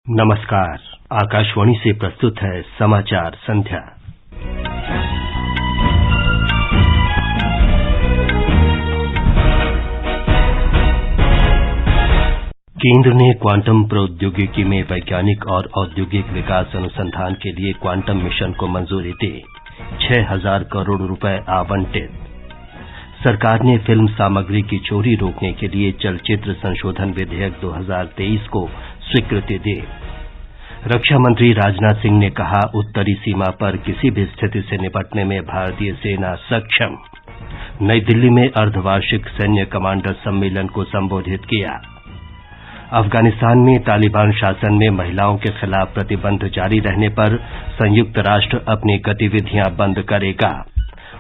नमस्कार। आकाशवाणी से प्रस्तुत है समाचार संध्या। केंद्र ने क्वांटम प्रौद्योगिकी में वैज्ञानिक और औद्योगिक विकास अनुसंधान के लिए क्वांटम मिशन को मंजूरी दी। 6,000 करोड़ रुपए आवंटित। सरकार ने फिल्म सामग्री की चोरी रोकने के लिए चलचित्र संशोधन विधेयक 2023 को स्वीकृति दी। रक्षा मंत्री राजनाथ सिंह ने कहा, उत्तरी सीमा पर किसी भी स्थिति से निपटने में भारतीय सेना सक्षम। नई दिल्ली में अर्धवार्षिक सैन्य कमांडर सम्मेलन को संबोधित किया। अफगानिस्तान में तालिबान शासन में महिलाओं के खिलाफ प्रतिबंध जारी रहने पर संयुक्त राष्ट्र अपनी गतिविधियां बंद करेगा।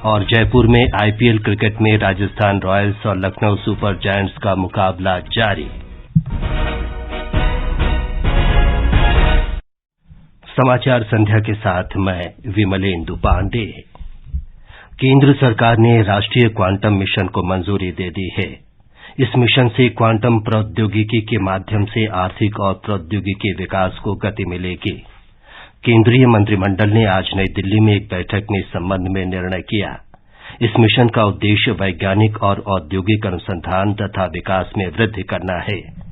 और जयपुर में आईपीएल क्रिकेट में राजस्थान रॉयल्स और लखनऊ सुपर जायंट्स का मुकाबला जारी। समाचार संध्या के साथ मैं विमलेंदु पांडे। केंद्र सरकार ने राष्ट्रीय क्वांटम मिशन को मंजूरी दे दी है। इस मिशन से क्वांटम प्रौद्योगिकी के माध्यम से आर्थिक और प्रौद्योगिकी विकास को गति मिलेगी। केंद्रीय मंत्रिमंडल ने आज नई दिल्ली में एक बैठक में इस संबंध में निर्णय किया। इस मिशन का उद्देश्य वैज्ञानिक और औद्योगिक अनुसंधान तथा विकास में वृद्धि करना है।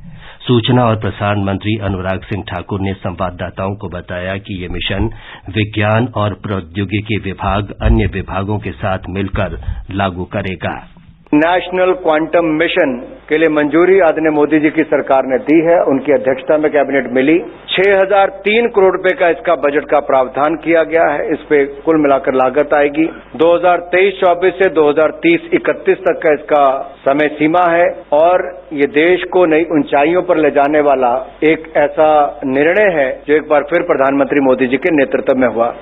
सूचना और प्रसारण मंत्री अनुराग सिंह ठाकुर ने संवाददाताओं को बताया कि ये मिशन विज्ञान और प्रौद्योगिकी विभाग अन्य विभागों के साथ मिलकर लागू करेगा। नेशनल क्वांटम मिशन के लिए मंजूरी आदरणीय मोदी जी की सरकार ने दी है। उनकी अध्यक्षता में कैबिनेट मिली। 6,003 करोड़ रुपए का इसका बजट का प्रावधान किया गया है। इस पे कुल मिलाकर लागत आएगी 2023-24 से 2030-31 तक का इसका समय सीमा है और ये देश को नई ऊंचाइयों पर ले जाने वाला एक ऐसा निर्णय है जो एक बार फिर प्रधानमंत्री मोदी जी के नेतृत्व में हुआ।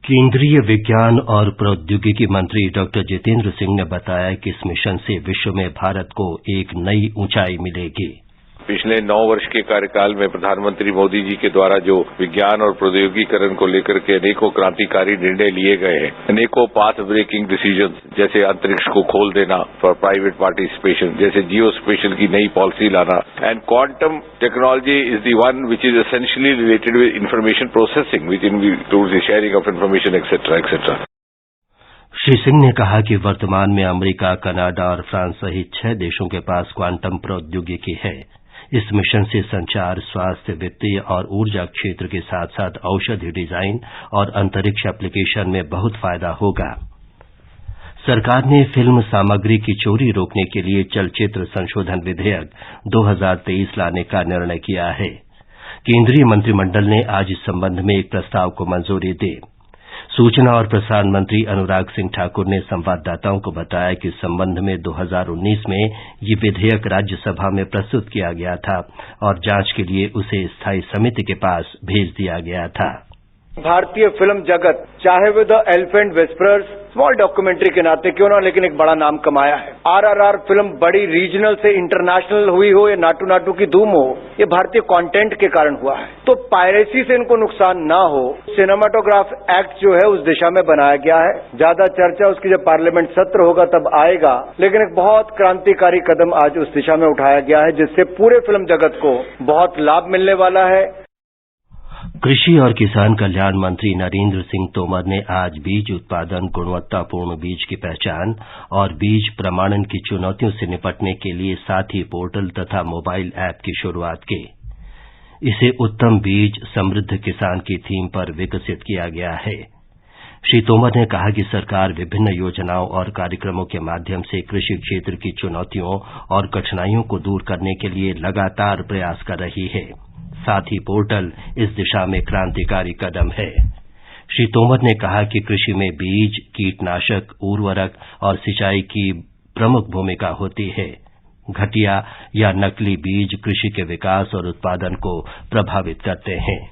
केंद्रीय विज्ञान और प्रौद्योगिकी मंत्री डॉक्टर जितेंद्र सिंह ने बताया कि इस मिशन से विश्व में भारत को एक नई ऊंचाई मिलेगी। पिछले 9 वर्ष के कार्यकाल में प्रधानमंत्री मोदी जी के द्वारा जो विज्ञान और प्रौद्योगिकीकरण को लेकर के अनेकों क्रांतिकारी निर्णय लिए गए हैं, अनेकों पाथ ब्रेकिंग डिसीजन, जैसे अंतरिक्ष को खोल देना फॉर प्राइवेट पार्टिसिपेशन, जैसे जियो स्पेशल की नई पॉलिसी लाना, and quantum technology is the one which is essentially related with information processing which includes the sharing of information etcetera etcetera. Shri Singh ने कहा कि वर्तमान में अमेरिका, कनाडा और फ्रांस सहित 6 देशों के पास क्वांटम प्रौद्योगिकी है। इस मिशन से संचार, स्वास्थ्य, वित्तीय और ऊर्जा क्षेत्र के साथ साथ औषधि डिजाइन और अंतरिक्ष एप्लीकेशन में बहुत फायदा होगा। सरकार ने फिल्म सामग्री की चोरी रोकने के लिए चलचित्र संशोधन विधेयक 2023 लाने का निर्णय किया है। केंद्रीय मंत्रिमंडल ने आज इस संबंध में एक प्रस्ताव को मंजूरी दी। सूचना और प्रसारण मंत्री अनुराग सिंह ठाकुर ने संवाददाताओं को बताया कि इस संबंध में 2019 में ये विधेयक राज्यसभा में प्रस्तुत किया गया था और जांच के लिए उसे स्थायी समिति के पास भेज दिया गया था। भारतीय फिल्म जगत चाहे way the elephant whisperers small documentary के नाते क्यों ना, लेकिन एक बड़ा नाम कमाया है। RRR फिल्म बड़ी रीजनल से इंटरनेशनल हुई हो या नाटू नाटू की धूम हो, ये भारतीय कंटेंट के कारण हुआ है। तो पायरेसी से इनको नुकसान ना हो, सिनेमाटोग्राफ एक्ट जो है उस दिशा में बनाया गया है। ज्यादा चर्चा उसकी जब पार्लियामेंट सत्र होगा तब आएगा, लेकिन एक बहुत क्रांतिकारी कदम आज उस दिशा में उठाया गया है जिससे पूरे फिल्म जगत को बहुत लाभ मिलने वाला है। कृषि और किसान कल्याण मंत्री नरेंद्र सिंह तोमर ने आज बीज उत्पादन, गुणवत्तापूर्ण बीज की पहचान और बीज प्रमाणन की चुनौतियों से निपटने के लिए साथी पोर्टल तथा मोबाइल ऐप की शुरुआत की। इसे उत्तम बीज समृद्ध किसान की थीम पर विकसित किया गया है। श्री तोमर ने कहा कि सरकार विभिन्न योजनाओं और कार्यक्रमों के माध्यम से कृषि क्षेत्र की चुनौतियों और कठिनाइयों को दूर करने के लिए लगातार प्रयास कर रही है। साथ ही पोर्टल इस दिशा में क्रांतिकारी कदम है। श्री तोमर ने कहा कि कृषि में बीज, कीटनाशक, उर्वरक और सिंचाई की प्रमुख भूमिका होती है। घटिया या नकली बीज कृषि के विकास और उत्पादन को प्रभावित करते हैं।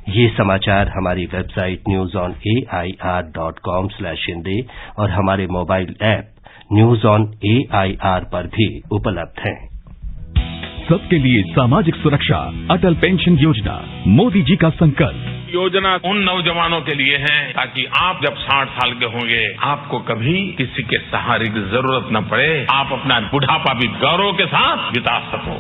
ये समाचार हमारी वेबसाइट newsonair.com/हिंदी और हमारे mobile app news on AIR पर भी उपलब्ध हैं। सबके लिए सामाजिक सुरक्षा, अटल पेंशन योजना, मोदी जी का संकल्प। योजना उन नौजवानों के लिए है ताकि आप जब 60 साल के होंगे आपको कभी किसी के सहारे की जरूरत न पड़े, आप अपना बुढ़ापा भी गौरव के साथ बिता सको।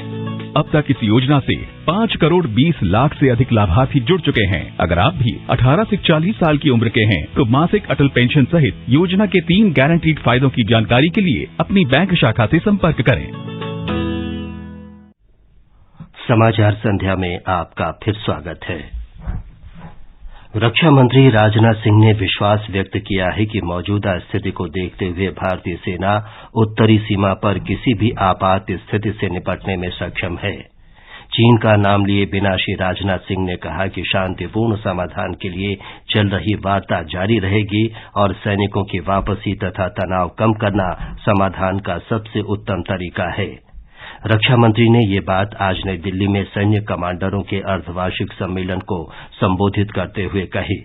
अब तक इस योजना से 5 करोड़ 20 लाख से अधिक लाभार्थी जुड़ चुके हैं। अगर आप भी 18 से 40 साल की उम्र के हैं तो मासिक अटल पेंशन सहित योजना के 3 गारंटीड फायदों की जानकारी के लिए अपनी बैंक शाखा से संपर्क करें। समाचार संध्या में आपका फिर स्वागत है। रक्षा मंत्री राजनाथ सिंह ने विश्वास व्यक्त किया है कि मौजूदा स्थिति को देखते हुए भारतीय सेना उत्तरी सीमा पर किसी भी आपात स्थिति से निपटने में सक्षम है। चीन का नाम लिए बिना श्री राजनाथ सिंह ने कहा कि शांतिपूर्ण समाधान के लिए चल रही वार्ता जारी रहेगी और सैनिकों की वापसी तथा तनाव कम करना समाधान का सबसे उत्तम तरीका है। रक्षा मंत्री ने ये बात आज नई दिल्ली में सैन्य कमांडरों के अर्धवार्षिक सम्मेलन को संबोधित करते हुए कही।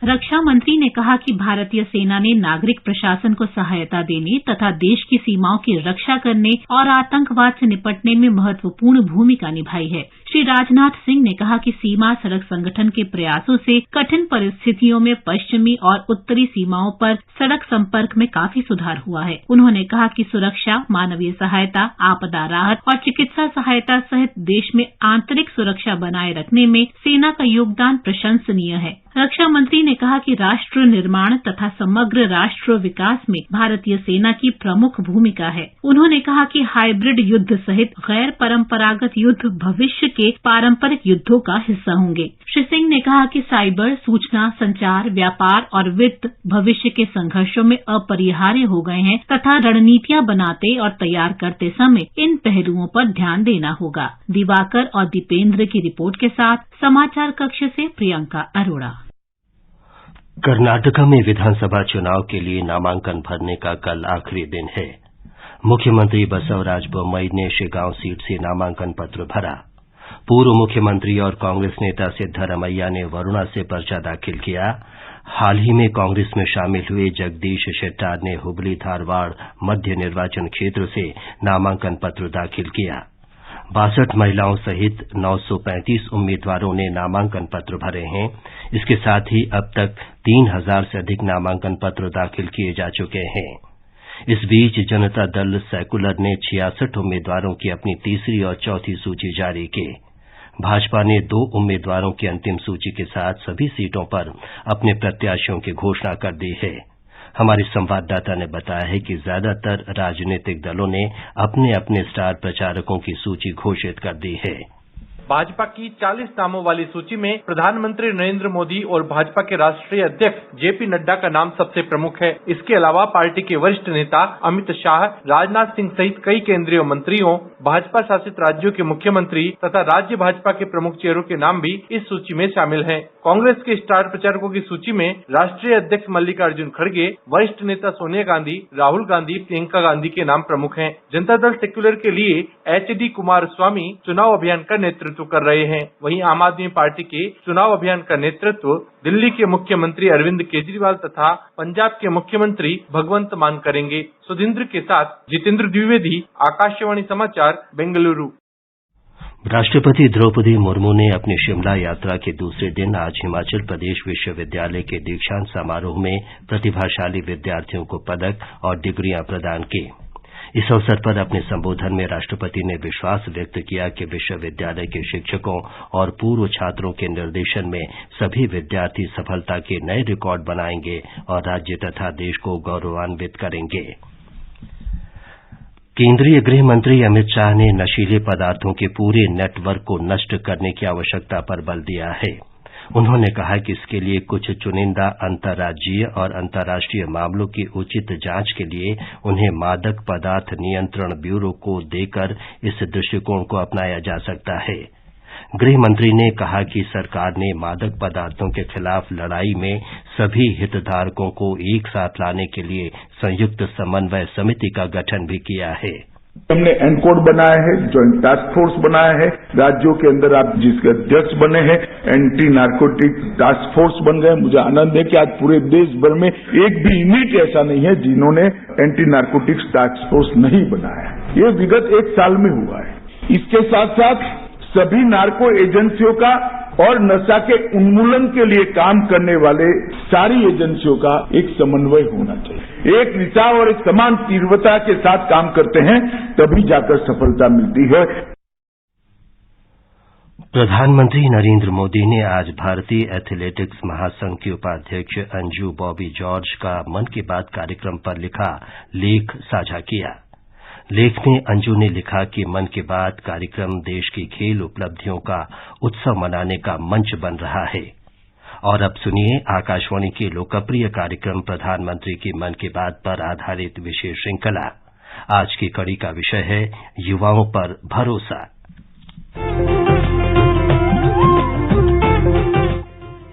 रक्षा मंत्री ने कहा कि भारतीय सेना ने नागरिक प्रशासन को सहायता देने तथा देश की सीमाओं की रक्षा करने और आतंकवाद से निपटने में महत्वपूर्ण भूमिका निभाई है। श्री राजनाथ सिंह ने कहा कि सीमा सड़क संगठन के प्रयासों से कठिन परिस्थितियों में पश्चिमी और उत्तरी सीमाओं पर सड़क संपर्क में काफी सुधार हुआ है। उन्होंने कहा कि सुरक्षा, मानवीय सहायता, आपदा राहत और चिकित्सा सहायता सहित देश में आंतरिक सुरक्षा बनाए रखने में सेना का योगदान प्रशंसनीय है। रक्षा मंत्री ने कहा कि राष्ट्र निर्माण तथा समग्र राष्ट्र विकास में भारतीय सेना की प्रमुख भूमिका है। उन्होंने कहा कि हाइब्रिड युद्ध सहित गैर परंपरागत युद्ध भविष्य के पारंपरिक युद्धों का हिस्सा होंगे। श्री सिंह ने कहा कि साइबर, सूचना, संचार, व्यापार और वित्त भविष्य के संघर्षों में अपरिहार्य हो गए हैं तथा रणनीतियां बनाते और तैयार करते समय इन पहलुओं पर ध्यान देना होगा। दिवाकर और दीपेंद्र की रिपोर्ट के साथ समाचार कक्ष से प्रियंका अरोड़ा। कर्नाटका में विधानसभा चुनाव के लिए नामांकन भरने का कल आखिरी दिन है। मुख्यमंत्री बसवराज बोम्मई ने शिगांव सीट से नामांकन पत्र भरा। पूर्व मुख्यमंत्री और कांग्रेस नेता सिद्धरमैया ने वरुणा से पर्चा दाखिल किया। हाल ही में कांग्रेस में शामिल हुए जगदीश शेट्टार ने हुबली धारवाड़ मध्य निर्वाचन क्षेत्र से नामांकन पत्र दाखिल किया। 62 महिलाओं सहित 935 उम्मीदवारों ने नामांकन पत्र भरे हैं। इसके साथ ही अब तक 3000 से अधिक नामांकन पत्र दाखिल किए जा चुके हैं। इस बीच जनता दल सेकुलर ने 66 उम्मीदवारों की अपनी तीसरी और चौथी सूची जारी की। भाजपा ने 2 उम्मीदवारों की अंतिम सूची के साथ सभी सीटों पर अपने प्रत्याशियों की घोषणा कर दी है। हमारे संवाददाता ने बताया है कि ज्यादातर राजनीतिक दलों ने अपने अपने स्टार प्रचारकों की सूची घोषित कर दी है। भाजपा की 40 नामों वाली सूची में प्रधानमंत्री नरेंद्र मोदी और भाजपा के राष्ट्रीय अध्यक्ष जेपी नड्डा का नाम सबसे प्रमुख है। इसके अलावा पार्टी के वरिष्ठ नेता अमित शाह, राजनाथ सिंह सहित कई केंद्रीय मंत्रियों, भाजपा शासित राज्यों के मुख्यमंत्री तथा राज्य भाजपा के प्रमुख चेहरों के नाम भी इस सूची में शामिल हैं। कांग्रेस के स्टार प्रचारकों की सूची में राष्ट्रीय अध्यक्ष मल्लिकार्जुन खड़गे, वरिष्ठ नेता सोनिया गांधी, राहुल गांधी, प्रियंका गांधी के नाम प्रमुख हैं। जनता दल सेक्युलर के लिए HD कुमारस्वामी चुनाव अभियान का नेतृत्व कर रहे हैं। वहीं आम आदमी पार्टी के चुनाव अभियान का नेतृत्व दिल्ली के मुख्यमंत्री अरविंद केजरीवाल तथा पंजाब के मुख्यमंत्री भगवंत मान करेंगे। सुधींद्र के साथ जितेंद्र द्विवेदी, आकाशवाणी समाचार, बेंगलुरु। राष्ट्रपति द्रौपदी मुर्मू ने अपनी शिमला यात्रा के दूसरे दिन आज हिमाचल प्रदेश विश्वविद्यालय के दीक्षांत समारोह में प्रतिभाशाली विद्यार्थियों को पदक और डिग्रियां प्रदान की। इस अवसर पर अपने संबोधन में राष्ट्रपति ने विश्वास व्यक्त किया कि विश्वविद्यालय के शिक्षकों और पूर्व छात्रों के निर्देशन में सभी विद्यार्थी सफलता के नए रिकॉर्ड बनाएंगे और राज्य तथा देश को गौरवान्वित करेंगे। केंद्रीय गृह मंत्री अमित शाह ने नशीले पदार्थों के पूरे नेटवर्क को नष्ट करने की आवश्यकता पर बल दिया है। उन्होंने कहा कि इसके लिए कुछ चुनिंदा अंतर्राज्यीय और अंतर्राष्ट्रीय मामलों की उचित जांच के लिए उन्हें मादक पदार्थ नियंत्रण ब्यूरो को देकर इस दृष्टिकोण को अपनाया जा सकता है। गृह मंत्री ने कहा कि सरकार ने मादक पदार्थों के खिलाफ लड़ाई में सभी हितधारकों को एक साथ लाने के लिए संयुक्त समन्वय समिति का गठन भी किया है। हमने एनकोड बनाया है, ज्वाइंट टास्क फोर्स बनाया है, राज्यों के अंदर आप जिसके अध्यक्ष बने हैं, एंटी नार्कोटिक टास्क फोर्स बन गए। मुझे आनंद है कि आज पूरे देश भर में एक भी यूनिट ऐसा नहीं है जिन्होंने एंटी नार्कोटिक्स टास्क फोर्स नहीं बनाया। ये विगत 1 साल में हुआ है। इसके साथ साथ सभी नार्को एजेंसियों का और नशा के उन्मूलन के लिए काम करने वाले सारी एजेंसियों का एक समन्वय होना चाहिए। एक दिशा और एक समान तीव्रता के साथ काम करते हैं तभी जाकर सफलता मिलती है। प्रधानमंत्री नरेंद्र मोदी ने आज भारतीय एथलेटिक्स महासंघ की उपाध्यक्ष अंजू बॉबी जॉर्ज का मन की बात कार्यक्रम पर लिखा लेख साझा किया। लेख में अंजू ने लिखा कि मन की बात कार्यक्रम देश की खेल उपलब्धियों का उत्सव मनाने का मंच बन रहा है। और अब सुनिए आकाशवाणी के लोकप्रिय कार्यक्रम प्रधानमंत्री की मन की बात पर आधारित विशेष श्रृंखला। आज की कड़ी का विषय है युवाओं पर भरोसा।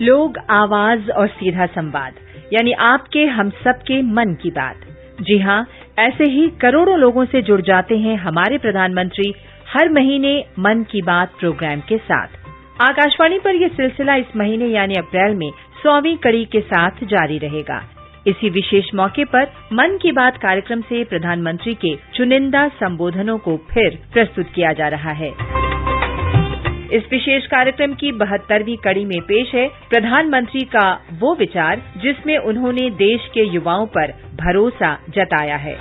लोग, आवाज और सीधा संवाद, यानी आपके हम सबके मन की बात। जी हां, ऐसे ही करोड़ों लोगों से जुड़ जाते हैं हमारे प्रधानमंत्री हर महीने मन की बात प्रोग्राम के साथ। आकाशवाणी पर यह सिलसिला इस महीने यानी अप्रैल में 100वीं कड़ी के साथ जारी रहेगा। इसी विशेष मौके पर मन की बात कार्यक्रम से प्रधानमंत्री के चुनिंदा संबोधनों को फिर प्रस्तुत किया जा रहा है। इस विशेष कार्यक्रम की 72वीं कड़ी में पेश है प्रधानमंत्री का वो विचार जिसमें उन्होंने देश के युवाओं पर भरोसा जताया है।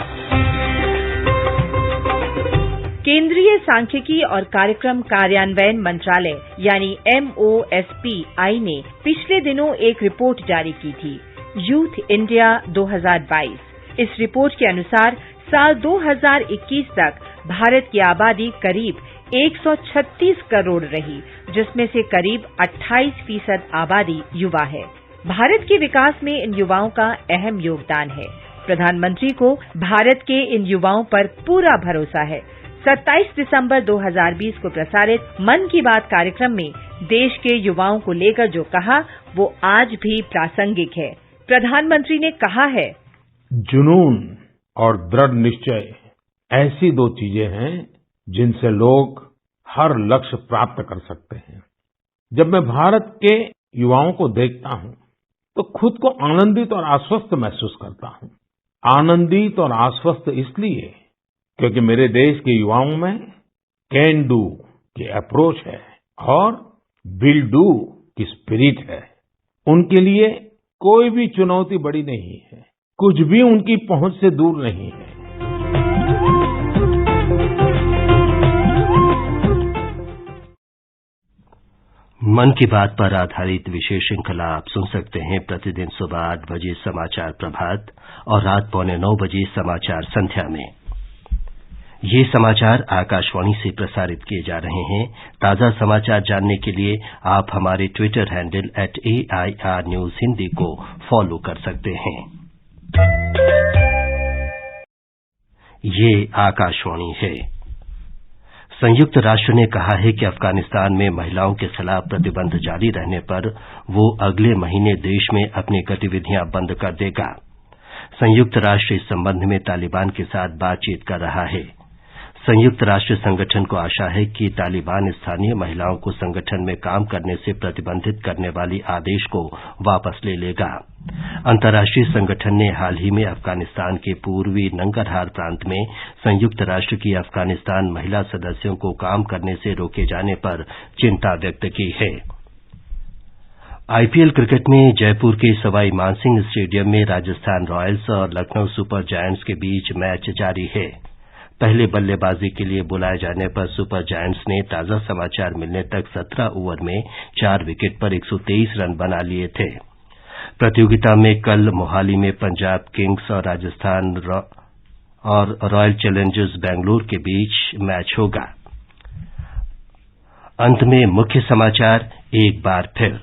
केंद्रीय सांख्यिकी और कार्यक्रम कार्यान्वयन मंत्रालय यानी MOSPI ने पिछले दिनों एक रिपोर्ट जारी की थी, यूथ इंडिया 2022। इस रिपोर्ट के अनुसार साल 2021 तक भारत की आबादी करीब 136 करोड़ रही, जिसमें से करीब 28% आबादी युवा है। भारत के विकास में इन युवाओं का अहम योगदान है। प्रधानमंत्री को भारत के इन युवाओं पर पूरा भरोसा है। 27 दिसंबर 2020 को प्रसारित मन की बात कार्यक्रम में देश के युवाओं को लेकर जो कहा वो आज भी प्रासंगिक है। प्रधानमंत्री ने कहा है, जुनून और दृढ़ निश्चय ऐसी दो चीजें हैं जिनसे लोग हर लक्ष्य प्राप्त कर सकते हैं। जब मैं भारत के युवाओं को देखता हूं तो खुद को आनंदित और आश्वस्त महसूस करता हूं। आनंदित और आश्वस्त इसलिए क्योंकि मेरे देश के युवाओं में कैन डू की अप्रोच है और विल डू की स्पिरिट है। उनके लिए कोई भी चुनौती बड़ी नहीं है, कुछ भी उनकी पहुंच से दूर नहीं है। मन की बात पर आधारित विशेष श्रृंखला आप सुन सकते हैं प्रतिदिन सुबह 8 बजे समाचार प्रभात और रात 8:45 बजे समाचार संध्या में। ये समाचार आकाशवाणी से प्रसारित किए जा रहे हैं। ताजा समाचार जानने के लिए आप हमारे Twitter handle @AIR News Hindi को फॉलो कर सकते हैं। ये आकाशवाणी है। संयुक्त राष्ट्र ने कहा है कि अफगानिस्तान में महिलाओं के खिलाफ प्रतिबंध जारी रहने पर वो अगले महीने देश में अपनी गतिविधियां बंद कर देगा। संयुक्त राष्ट्र इस संबंध में तालिबान के साथ बातचीत कर रहा है। संयुक्त राष्ट्र संगठन को आशा है कि तालिबान स्थानीय महिलाओं को संगठन में काम करने से प्रतिबंधित करने वाली आदेश को वापस ले लेगा। अंतर्राष्ट्रीय संगठन ने हाल ही में अफगानिस्तान के पूर्वी नंगरहार प्रांत में संयुक्त राष्ट्र की अफगानिस्तान महिला सदस्यों को काम करने से रोके जाने पर चिंता व्यक्त की है। आईपीएल क्रिकेट में जयपुर के सवाई मानसिंह स्टेडियम में राजस्थान रॉयल्स और लखनऊ सुपर जायंट्स के बीच मैच जारी है। पहले बल्लेबाजी के लिए बुलाए जाने पर सुपर जायंट्स ने ताजा समाचार मिलने तक 17 ओवर में 4 विकेट पर 123 रन बना लिए थे। प्रतियोगिता में कल मोहाली में पंजाब किंग्स और राजस्थान और रॉयल चैलेंजर्स बेंगलुरु के बीच मैच होगा। अंत में मुख्य समाचार एक बार फिर।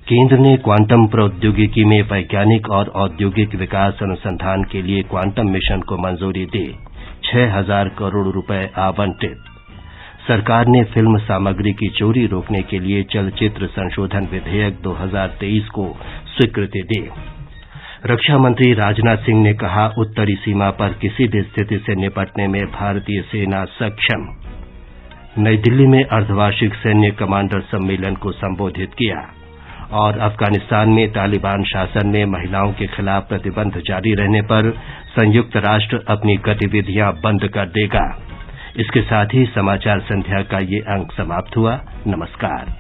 केंद्र ने क्वांटम प्रौद्योगिकी में वैज्ञानिक और औद्योगिक विकास अनुसंधान के लिए क्वांटम मिशन को मंजूरी दी। 6,000 करोड़ रुपए आवंटित। सरकार ने फिल्म सामग्री की चोरी रोकने के लिए चलचित्र संशोधन विधेयक 2023 को स्वीकृति दी। रक्षा मंत्री राजनाथ सिंह ने कहा, उत्तरी सीमा पर किसी भी स्थिति से निपटने में भारतीय सेना सक्षम। नई दिल्ली में अर्धवार्षिक सैन्य कमांडर सम्मेलन को संबोधित किया। और अफगानिस्तान में तालिबान शासन में महिलाओं के खिलाफ प्रतिबंध जारी रहने पर संयुक्त राष्ट्र अपनी गतिविधियां बंद कर देगा। इसके साथ ही समाचार संध्या का ये अंक समाप्त हुआ। नमस्कार।